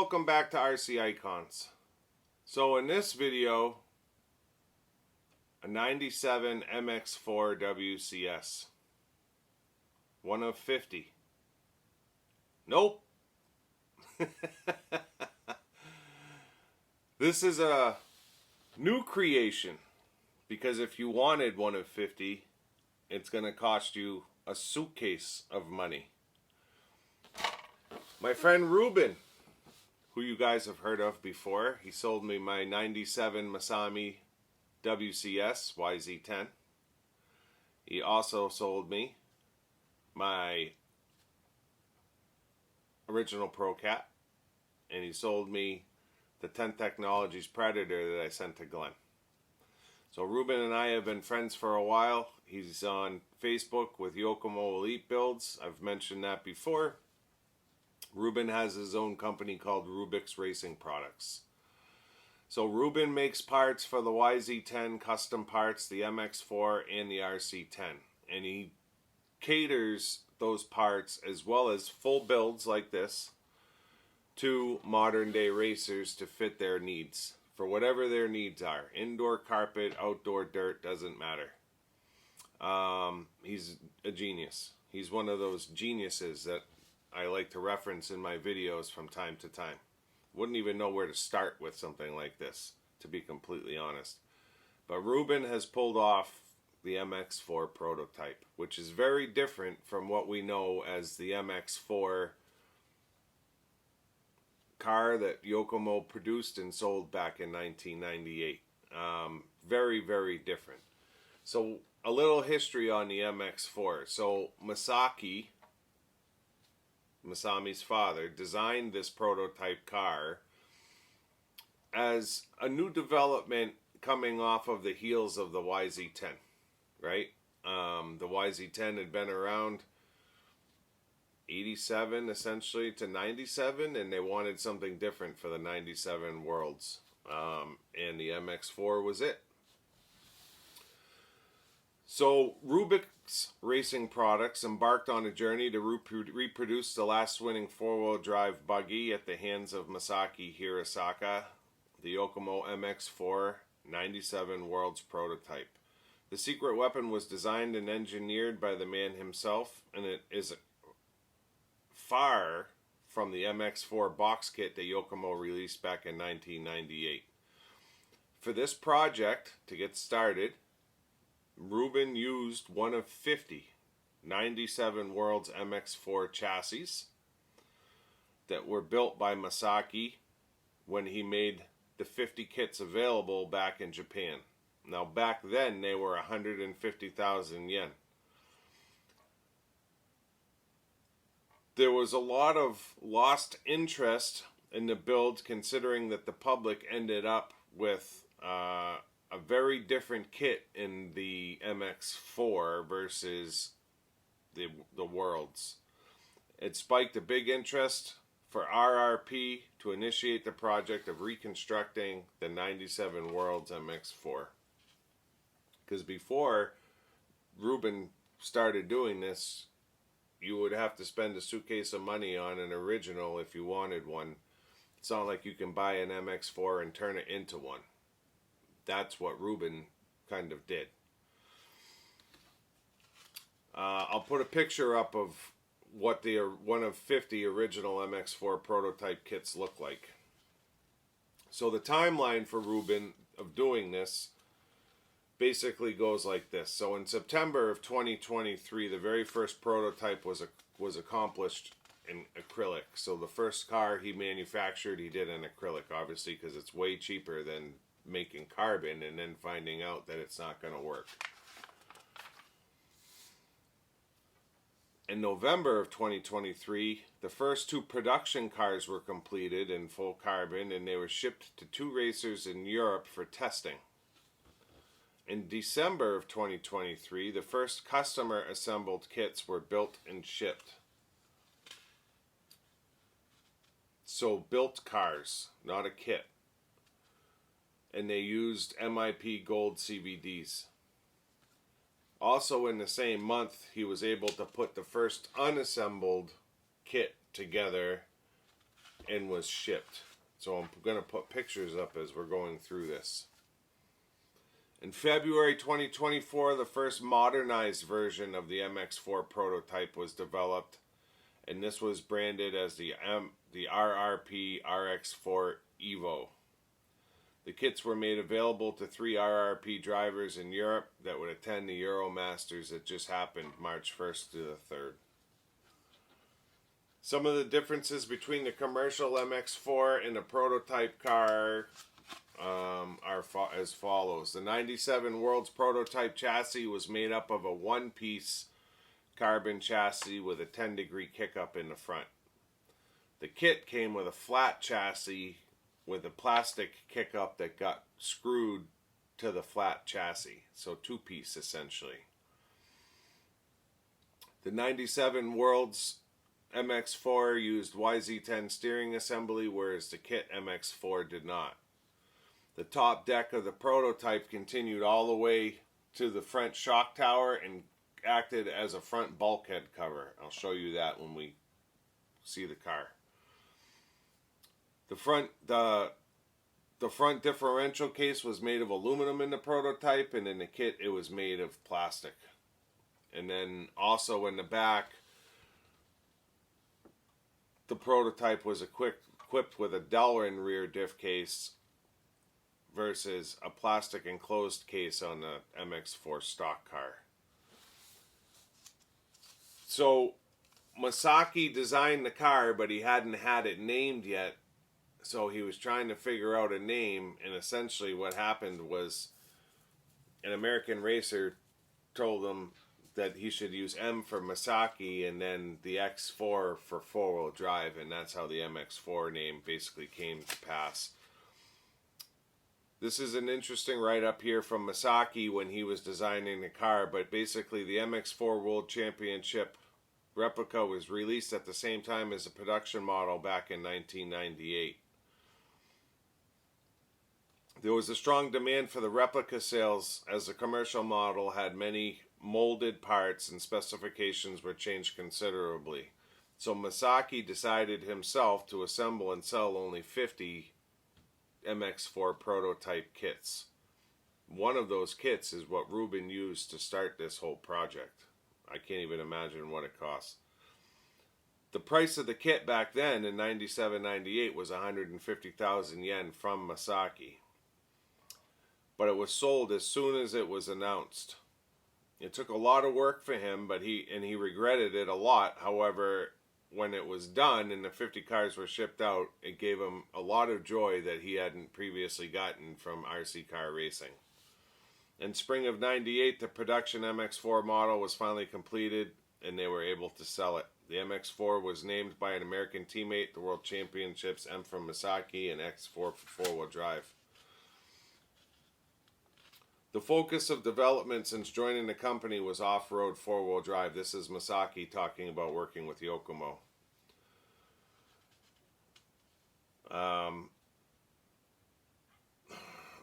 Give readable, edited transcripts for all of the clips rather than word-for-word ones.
welcome back to RC Icons. So in this video, a 97 MX4 WCS. One of 50. Nope. This is a new creation, because if you wanted one of 50, it's going to cost you a suitcase of money. My friend Ruben, who you guys have heard of before, he sold me my 97 Maasaki WCS YZ10. He also sold me my original Pro Cat, and he sold me the 10 Technologies Predator that I sent to Glenn. So Ruben and I have been friends for a while. He's on Facebook with Yokomo Elite Builds. I've mentioned that before. Ruben has his own company called Rubrix Racing Products. So Ruben makes parts for the YZ10 custom parts, the MX4 and the RC10. And he caters those parts, as well as full builds like this, to modern day racers to fit their needs. For whatever their needs are. Indoor carpet, outdoor dirt, doesn't matter. He's a genius. He's one of those geniuses that I like to reference in my videos from time to time. Wouldn't even know where to start with something like this, to be completely honest. But Ruben has pulled off the MX4 Prototype, which is very different from what we know as the MX4 car that Yokomo produced and sold back in 1998. Very, very different. So a little history on the MX4. So Masami's father, designed this prototype car as a new development coming off of the heels of the YZ10, right? The YZ10 had been around 87 essentially to 97, and they wanted something different for the 97 Worlds, and the MX4 was it. So Rubrix Racing Products embarked on a journey to reproduce the last winning four-wheel drive buggy at the hands of Maasaki Hirosaka, the Yokomo MX4 97 Worlds Prototype. The secret weapon was designed and engineered by the man himself, and it is far from the MX4 box kit that Yokomo released back in 1998. For this project, to get started, Ruben used one of 50 97 Worlds MX4 chassis that were built by Maasaki when he made the 50 kits available back in Japan. Now back then they were 150,000 yen. There was a lot of lost interest in the build, considering that the public ended up with a very different kit in the MX4 versus the Worlds. It spiked a big interest for RRP to initiate the project of reconstructing the 97 Worlds MX4. Because before Ruben started doing this, you would have to spend a suitcase of money on an original if you wanted one. It's not like you can buy an MX4 and turn it into one. That's what Ruben kind of did. I'll put a picture up of what the one of 50 original MX4 prototype kits look like. So the timeline for Ruben of doing this basically goes like this. So in September of 2023, the very first prototype was accomplished in acrylic. So the first car he manufactured, he did in acrylic, obviously, because it's way cheaper than making carbon and then finding out that it's not going to work. In November of 2023, the first two production cars were completed in full carbon, and they were shipped to 2 racers in Europe for testing. In December of 2023, the first customer assembled kits were built and shipped. So built cars, not a kit. And they used MIP gold CVDs. Also in the same month, he was able to put the first unassembled kit together and was shipped. So I'm going to put pictures up as we're going through this. In February 2024, the first modernized version of the MX4 prototype was developed, and this was branded as the RRP RX4 Evo. The kits were made available to 3 RRP drivers in Europe that would attend the Euro Masters that just happened March 1st to the 3rd. Some of the differences between the commercial MX4 and the prototype car are as follows. The 97 World's prototype chassis was made up of a one-piece carbon chassis with a 10-degree kick-up in the front. The kit came with a flat chassis with a plastic kick-up that got screwed to the flat chassis. So two-piece essentially. The 97 World's MX4 used YZ10 steering assembly, whereas the kit MX4 did not. The top deck of the prototype continued all the way to the front shock tower and acted as a front bulkhead cover. I'll show you that when we see the car. The front differential case was made of aluminum in the prototype, and in the kit it was made of plastic. And then also in the back, the prototype was equipped with a Delrin rear diff case versus a plastic enclosed case on the MX4 stock car. So Maasaki designed the car, but he hadn't had it named yet. So he was trying to figure out a name, and essentially what happened was an American racer told him that he should use M for Maasaki and then the X4 for four-wheel drive, and that's how the MX4 name basically came to pass. This is an interesting write-up here from Maasaki when he was designing the car, but basically the MX4 World Championship replica was released at the same time as the production model back in 1998. There was a strong demand for the replica sales as the commercial model had many molded parts and specifications were changed considerably. So Maasaki decided himself to assemble and sell only 50 MX4 prototype kits. One of those kits is what Ruben used to start this whole project. I can't even imagine what it costs. The price of the kit back then in 97-98 was 150,000 yen from Maasaki. But it was sold as soon as it was announced. It took a lot of work for him, but he regretted it a lot. However, when it was done and the 50 cars were shipped out, it gave him a lot of joy that he hadn't previously gotten from RC car racing. In spring of 98, the production MX4 model was finally completed and they were able to sell it. The MX4 was named by an American teammate, the World Championships, M from Maasaki, and X4 for four-wheel drive. The focus of development since joining the company was off-road four-wheel drive. This is Maasaki talking about working with Yokomo.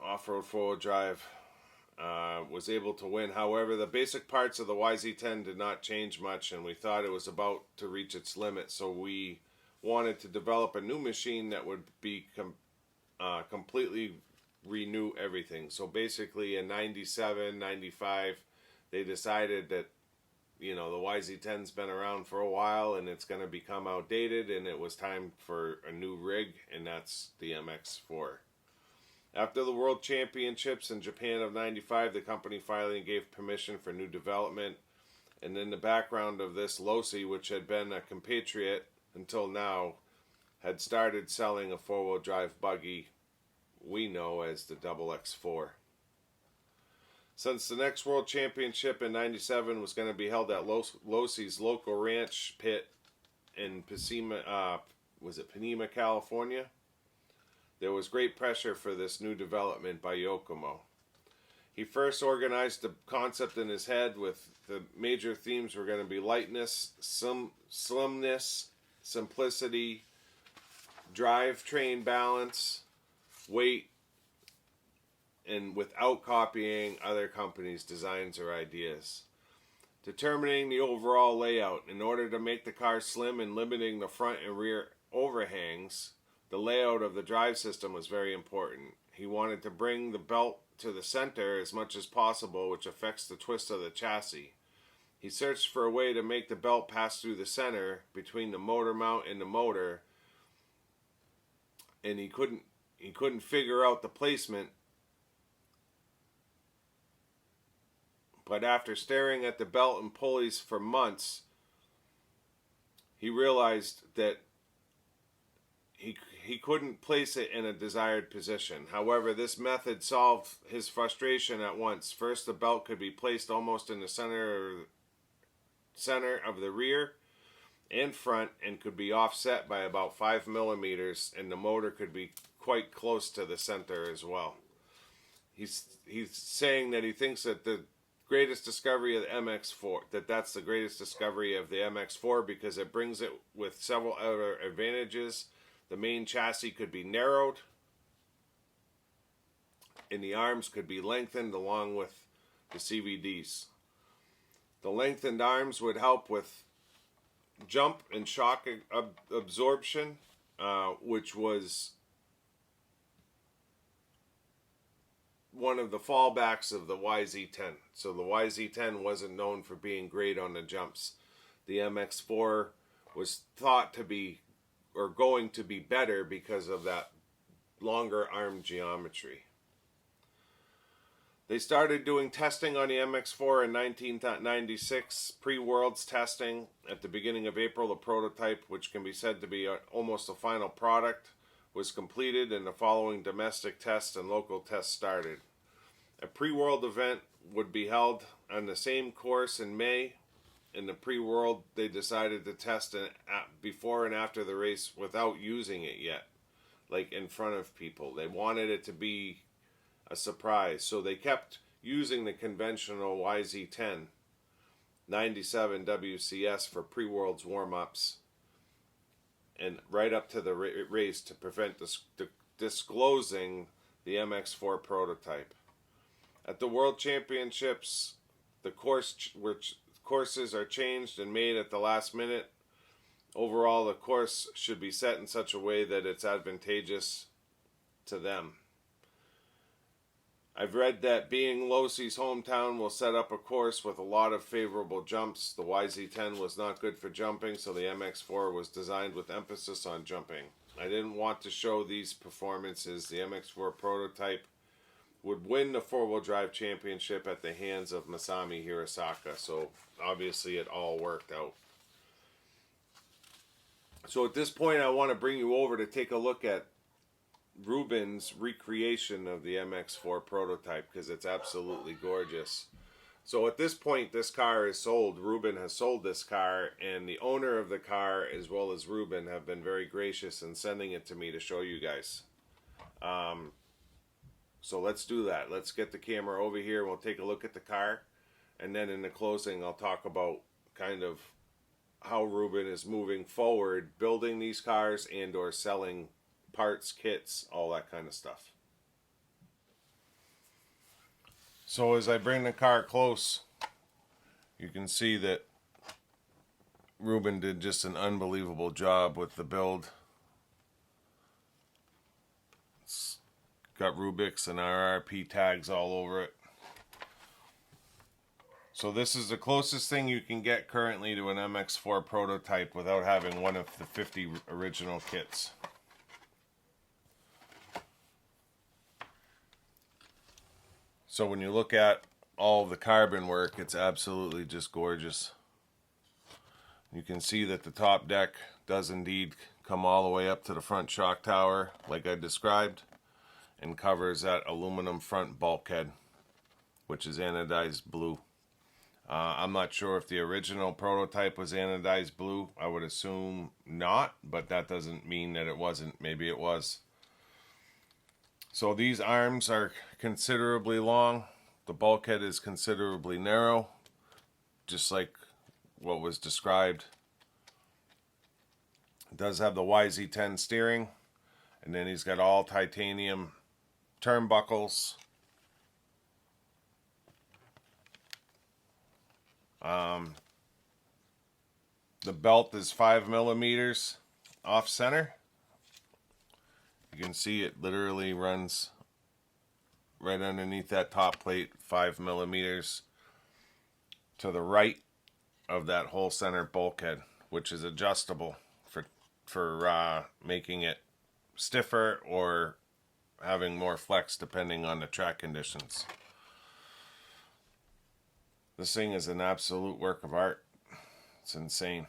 Off-road four-wheel drive was able to win. However, the basic parts of the YZ10 did not change much, and we thought it was about to reach its limit. So we wanted to develop a new machine that would be completely renew everything. So basically in 97, 95, they decided that, you know, the YZ10's been around for a while and it's going to become outdated, and it was time for a new rig, and that's the MX4. After the World Championships in Japan of 95, the company finally gave permission for new development. And in the background of this, Losi, which had been a compatriot until now, had started selling a four-wheel drive buggy we know as the XX4. Since the next World Championship in 97 was going to be held at Losi's local ranch pit in Panema, California, there was great pressure for this new development by Yokomo. He first organized the concept in his head with the major themes were going to be lightness, slimness, simplicity, drivetrain balance, weight, and without copying other companies' designs or ideas. Determining the overall layout in order to make the car slim and limiting the front and rear overhangs, the layout of the drive system was very important. He wanted to bring the belt to the center as much as possible, which affects the twist of the chassis. He searched for a way to make the belt pass through the center between the motor mount and the motor, and he couldn't figure out the placement. But after staring at the belt and pulleys for months, he realized that he couldn't place it in a desired position. However, this method solved his frustration at once. First, the belt could be placed almost in the center of the rear and front and could be offset by about 5 millimeters, and the motor could be quite close to the center as well. He's saying that he thinks that the greatest discovery of the MX4, that's the greatest discovery of the MX4 because it brings it with several other advantages. The main chassis could be narrowed, and the arms could be lengthened along with the CVDs. The lengthened arms would help with jump and shock absorption, which was one of the fallbacks of the YZ10. So the YZ10 wasn't known for being great on the jumps. The MX4 was thought to be, or going to be, better because of that longer arm geometry. They started doing testing on the MX4 in 1996, pre-Worlds testing. At the beginning of April, the prototype, which can be said to be almost a final product, was completed, and the following domestic tests and local tests started. A pre-World event would be held on the same course in May. In the pre-World, they decided to test it before and after the race without using it yet, like in front of people. They wanted it to be a surprise, so they kept using the conventional YZ10 97 WCS for pre-Worlds warm-ups and right up to the race to prevent disclosing the MX4 prototype. At the World Championships, the courses are changed and made at the last minute. Overall, the course should be set in such a way that it's advantageous to them. I've read that being Losey's hometown will set up a course with a lot of favorable jumps. The YZ10 was not good for jumping, so the MX4 was designed with emphasis on jumping. I didn't want to show these performances. The MX4 prototype would win the four-wheel drive championship at the hands of Maasaki Hirosaka, so obviously it all worked out. So at this point, I want to bring you over to take a look at Ruben's recreation of the MX4 prototype because it's absolutely gorgeous. So at this point, this car is sold. Ruben has sold this car, and the owner of the car as well as Ruben have been very gracious in sending it to me to show you guys. So let's do that. Let's get the camera over here. We'll take a look at the car, and then in the closing I'll talk about kind of how Ruben is moving forward building these cars and or selling parts, kits, all that kind of stuff. So as I bring the car close, you can see that Ruben did just an unbelievable job with the build. It's got Rubrix and RRP tags all over it. So this is the closest thing you can get currently to an MX4 prototype without having one of the 50 original kits. So when you look at all the carbon work, it's absolutely just gorgeous. You can see that the top deck does indeed come all the way up to the front shock tower, like I described, and covers that aluminum front bulkhead, which is anodized blue. I'm not sure if the original prototype was anodized blue. I would assume not, but that doesn't mean that it wasn't. Maybe it was. So these arms are considerably long. The bulkhead is considerably narrow, just like what was described. It does have the YZ10 steering, and then he's got all titanium turnbuckles. The belt is 5 millimeters, off center. You can see it literally runs right underneath that top plate, 5 millimeters to the right of that whole center bulkhead, which is adjustable for making it stiffer or having more flex depending on the track conditions. This thing is an absolute work of art. It's insane.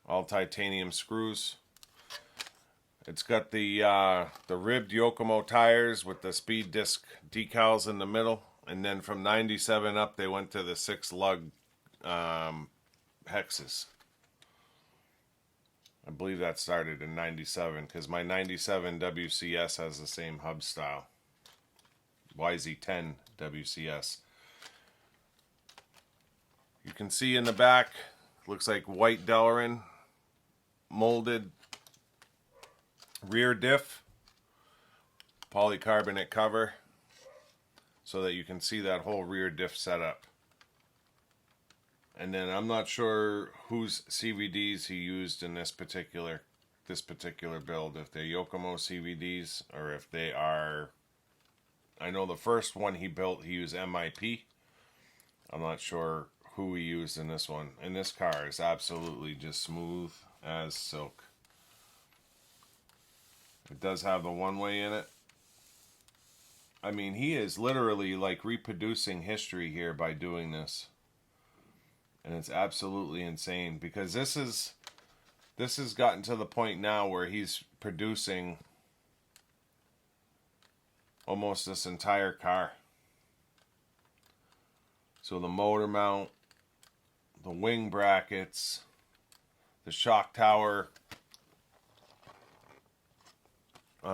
All titanium screws. It's got the ribbed Yokomo tires with the speed disc decals in the middle, and then from 97 up they went to the 6 lug hexes. I believe that started in 97 because my 97 WCS has the same hub style. YZ10 WCS. You can see in the back, looks like white Delrin molded rear diff, polycarbonate cover, so that you can see that whole rear diff setup. And then I'm not sure whose CVDs he used in this particular build, if they're Yokomo CVDs or if they are, I know the first one he built he used MIP. I'm not sure who he used in this one. And this car is absolutely just smooth as silk. It does have the one-way in it. I mean, he is literally like reproducing history here by doing this. And it's absolutely insane because this has gotten to the point now where he's producing almost this entire car. So the motor mount, the wing brackets, the shock tower, what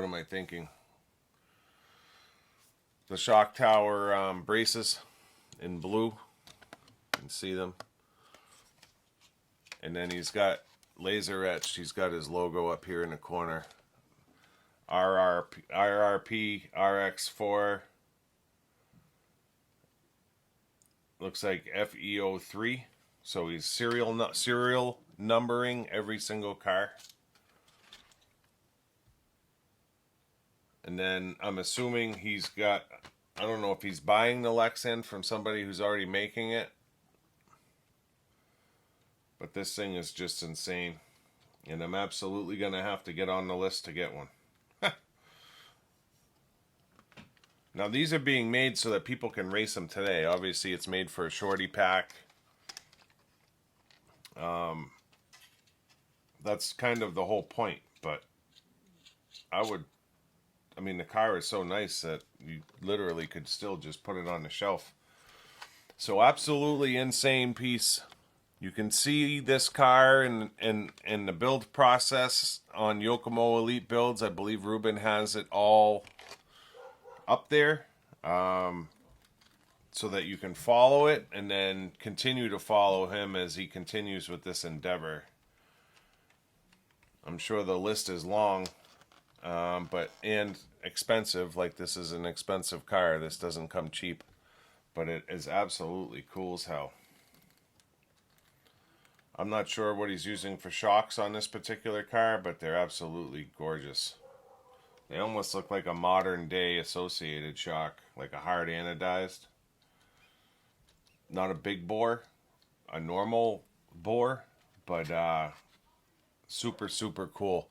am I thinking? The shock tower braces in blue. You can see them. And then he's got laser etched. He's got his logo up here in the corner. RRP RX4. Looks like FEO3. So he's serial numbering every single car. And then I'm assuming he's got, I don't know if he's buying the Lexan from somebody who's already making it. But this thing is just insane. And I'm absolutely going to have to get on the list to get one. Now these are being made so that people can race them today. Obviously it's made for a shorty pack. That's kind of the whole point. But I mean, the car is so nice that you literally could still just put it on the shelf. So absolutely insane piece. You can see this car in the build process on Yokomo Elite Builds. I believe Ruben has it all up there so that you can follow it and then continue to follow him as he continues with this endeavor. I'm sure the list is long. And expensive. Like, this is an expensive car. This doesn't come cheap, but it is absolutely cool as hell. I'm not sure what he's using for shocks on this particular car, but they're absolutely gorgeous. They almost look like a modern day associated shock, like a hard anodized. Not a big bore, a normal bore, but super, super cool.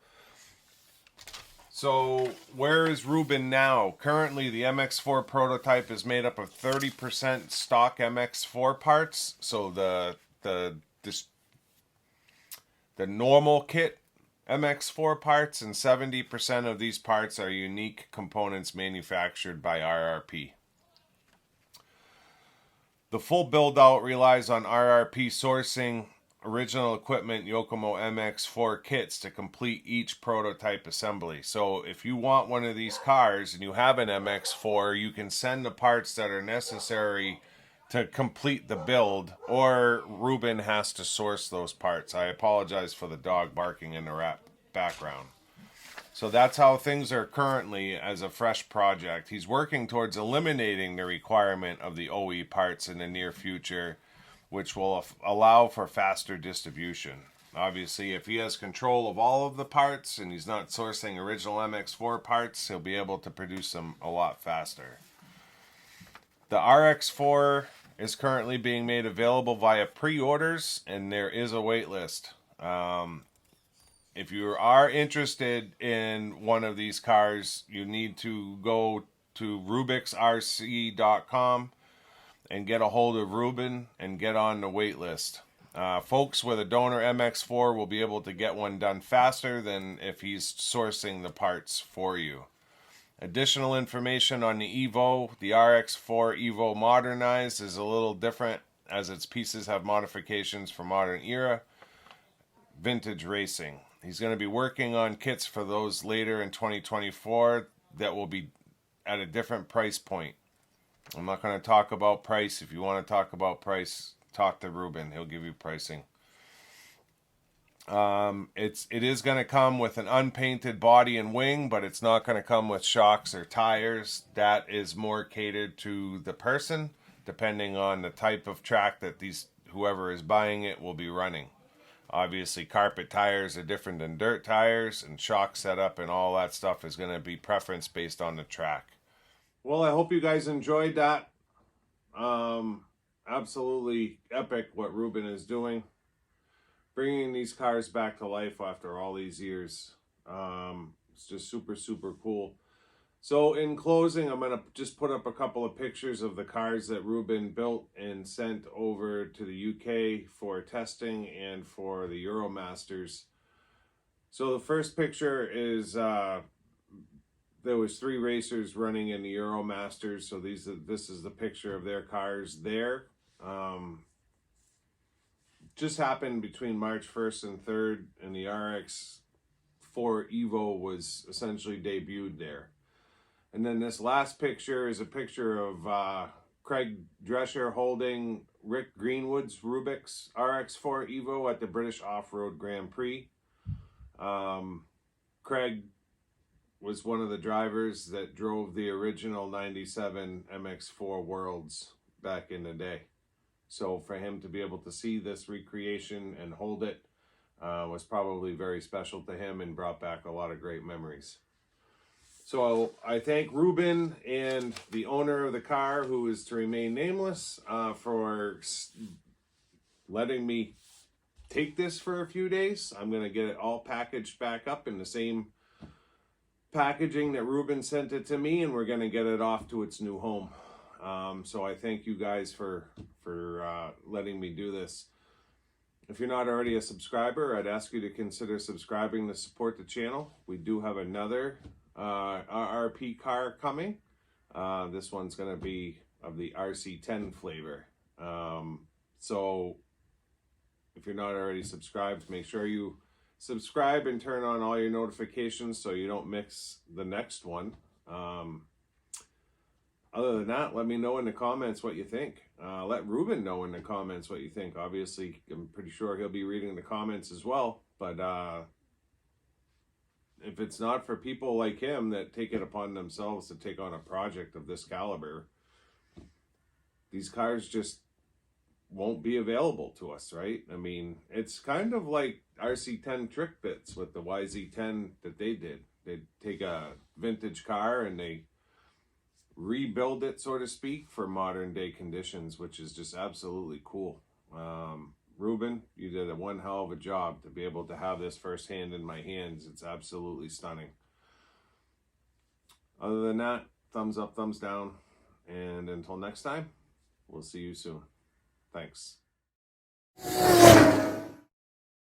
So, where is Ruben now? Currently, the MX4 prototype is made up of 30% stock MX4 parts. So the normal kit MX4 parts, and 70% of these parts are unique components manufactured by RRP. The full build-out relies on RRP sourcing original equipment Yokomo MX4 kits to complete each prototype assembly. So if you want one of these cars and you have an MX4, you can send the parts that are necessary to complete the build, or Ruben has to source those parts. I apologize for the dog barking in the background. So that's how things are currently as a fresh project. He's working towards eliminating the requirement of the OE parts in the near future which will allow for faster distribution. Obviously, if he has control of all of the parts and he's not sourcing original MX4 parts, he'll be able to produce them a lot faster. The RX4 is currently being made available via pre-orders, and there is a wait list. If you are interested in one of these cars, you need to go to rubrixrc.com and get a hold of Ruben and get on the wait list. Folks with a donor MX4 will be able to get one done faster than if he's sourcing the parts for you. Additional information on the Evo, the RX4 Evo Modernized is a little different as its pieces have modifications for modern era vintage racing. He's going to be working on kits for those later in 2024 that will be at a different price point. I'm not going to talk about price. If you want to talk about price, talk to Ruben. He'll give you pricing. It is going to come with an unpainted body and wing, but it's not going to come with shocks or tires. That is more catered to the person, depending on the type of track that whoever is buying it will be running. Obviously, carpet tires are different than dirt tires, and shock setup and all that stuff is going to be preference based on the track. Well, I hope you guys enjoyed that. Absolutely epic what Ruben is doing. Bringing these cars back to life after all these years. It's just super, super cool. So in closing, I'm going to just put up a couple of pictures of the cars that Ruben built and sent over to the UK for testing and for the Euromasters. So the first picture is, there was 3 racers running in the Euromasters. So this is the picture of their cars there. Just happened between March 1st and 3rd, and the RX4 Evo was essentially debuted there. And then this last picture is a picture of Craig Drescher holding Rick Greenwood's Rubrix RX4 Evo at the British Off-Road Grand Prix. Craig was one of the drivers that drove the original 97 MX4 Worlds back in the day. So for him to be able to see this recreation and hold it was probably very special to him and brought back a lot of great memories. So I thank Ruben and the owner of the car, who is to remain nameless, for letting me take this for a few days. I'm going to get it all packaged back up in the same packaging that Ruben sent it to me, and we're going to get it off to its new home. So I thank you guys for letting me do this. If you're not already a subscriber, I'd ask you to consider subscribing to support the channel. We do have another RRP car coming. This one's going to be of the RC10 flavor. So if you're not already subscribed, make sure you subscribe and turn on all your notifications so you don't miss the next one. Other than that, let me know in the comments what you think. Let Ruben know in the comments what you think. Obviously, I'm pretty sure he'll be reading the comments as well. But if it's not for people like him that take it upon themselves to take on a project of this caliber, these cars just won't be available to us, right? I mean, it's kind of like RC10 trick bits with the YZ10 that they did. They take a vintage car and they rebuild it, so to speak, for modern day conditions, which is just absolutely cool. Ruben, you did one hell of a job to be able to have this firsthand in my hands. It's absolutely stunning. Other than that, thumbs up, thumbs down, and until next time, we'll see you soon. Thanks.